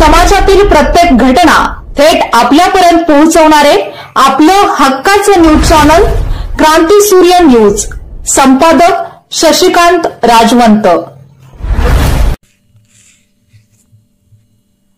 समाजातील प्रत्येक घटना थेट आपल्यापर्यंत पोहोचवणारे आपलं हक्काचं न्यूज चॅनल क्रांती सूर्य न्यूज। संपादक शशिकांत राजवंत।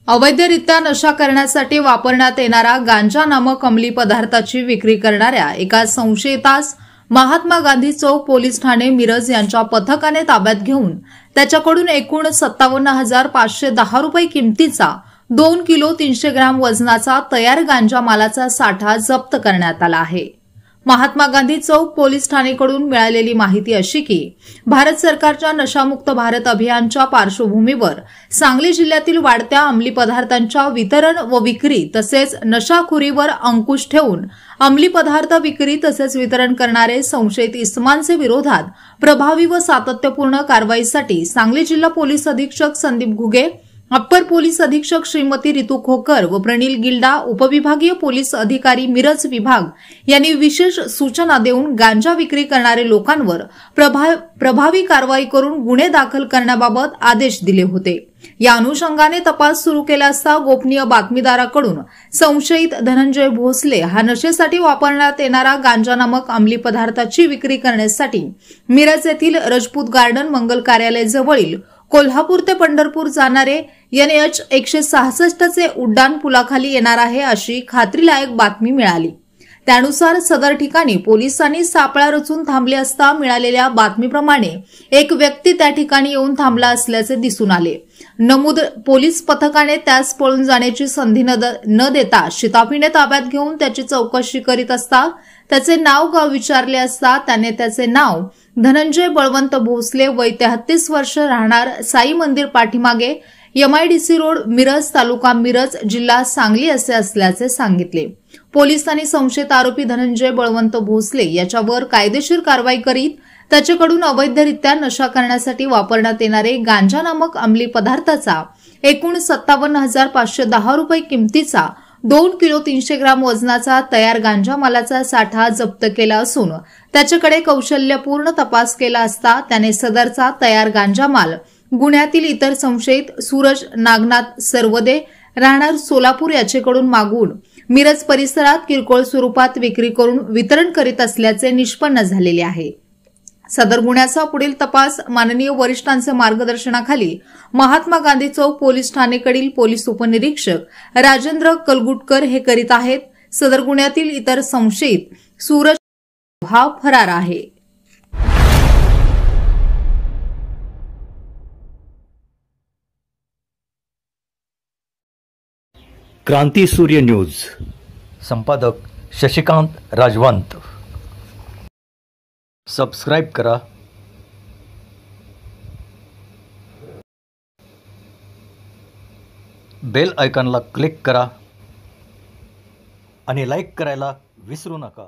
अवैधरित्या नशा करण्यासाठी वापरण्यात येणारा गांजा नामक अंमली पदार्थाची विक्री करणाऱ्या एका संशयितास महात्मा गांधी चौक पोलीस ठाणे मिरज यांच्या पथकाने ताब्यात घेऊन त्याच्याकडून एकूण 57,510 रुपये किमतीचा 2 किलो 300 ग्रॅम वजनाचा तयार गांजा मालाचा साठा जप्त करण्यात आला आहे। महात्मा गांधी चौक पोलीस ठाणेकडून मिळालेली माहिती अशी की भारत सरकारच्या नशामुक्त भारत अभियानच्या पार्श्वभूमीवर सांगली जिल्ह्यातील वाढत्या अंमली पदार्थांच्या वितरण व विक्री तसेच नशाखोरीवर अंकुश ठेवून अंमली पदार्थ विक्री तसेच वितरण करणारे संशयित इसमांचे विरोधात प्रभावी व सातत्यपूर्ण कारवाईसाठी सांगली जिल्हा पोलीस अधीक्षक संदीप घुगे, अप्पर पोलीस अधीक्षक श्रीमती रितू खोकर व प्रणील गिल्डा, उपविभागीय पोलीस अधिकारी मिरज विभाग यांनी विशेष सूचना देऊन गांजा विक्री करणारे लोकांवर प्रभावी कारवाई करून गुन्हे दाखल करण्याबाबत आदेश दिले होते। या अनुषंगाने तपास सुरू केला असता गोपनीय बातमीदाराकडून संशयित धनंजय भोसले हा नशेसाठी वापरण्यात येणारा गांजा नामक अंमली पदार्थाची विक्री करण्यासाठी मिरज येथील रजपूत गार्डन मंगल कार्यालय जवळील कोल्हापूर ते पंढरपूर जाणारे NH 166 चे उड्डाण पुलाखाली येणार आहे अशी खात्रीलायक बातमी मिळाली। त्यानुसार सदर ठिकाणी पोलिसांनी सापळा रचून थांबले असता मिळालेल्या बातमीप्रमाणे एक व्यक्ती त्या ठिकाणी येऊन थांबला असल्याचे दिसून आले। नमूद पोलीस पथकाने त्यास पळून जाण्याची संधी न देता शिताफीने ताब्यात घेऊन त्याची चौकशी करीत असता त्याचे नाव गाव विचारले असता त्याने त्याचे नाव धनंजय बळवंत भोसले वय 33 वर्ष राहणार साई मंदिर पाठीमागे MIDC रोड मिरज तालुका मिरज जिल्हा सांगली असे असल्याचे सांगितले। पोलिसांनी संशयित आरोपी धनंजय बळवंत भोसले याच्यावर कायदेशीर कारवाई करीत त्याच्याकडून अवैधरित्या नशा करण्यासाठी वापरण्यात येणारे गांजा नामक अंमली पदार्थाचा एकूण 57,510 रुपये किमतीचा 2 किलो 300 ग्रॅम वजनाचा तयार गांजा मालाचा साठा जप्त केला असून त्याच्याकडे कौशल्यपूर्ण तपास केला असता त्याने सदरचा तयार गांजा माल गुन्ह्यातील इतर संशयित सूरज नागनाथ सरवदे राहणार सोलापूर याचेकडून मागून मिरज परिसरात किरकोळ स्वरूपात विक्री करून वितरण करीत असल्याचे निष्पन्न झालेले आहे। सदर गुन्ह्याचा पुढील तपास माननीय वरिष्ठांच्या मार्गदर्शनाखाली महात्मा गांधी चौक पोलीस ठाणेकडील पोलीस उपनिरीक्षक राजेंद्र कलगुटकर हे करीत आहेत। सदर गुन्ह्यातील इतर संशयित सूरज हा फरार आहे। क्रांती सूर्य न्यूज। संपादक शशिकांत राजवंत। सबस्क्राइब करा, बेल आयकॉनला क्लिक करा आणि लाईक करायला विसरू नका।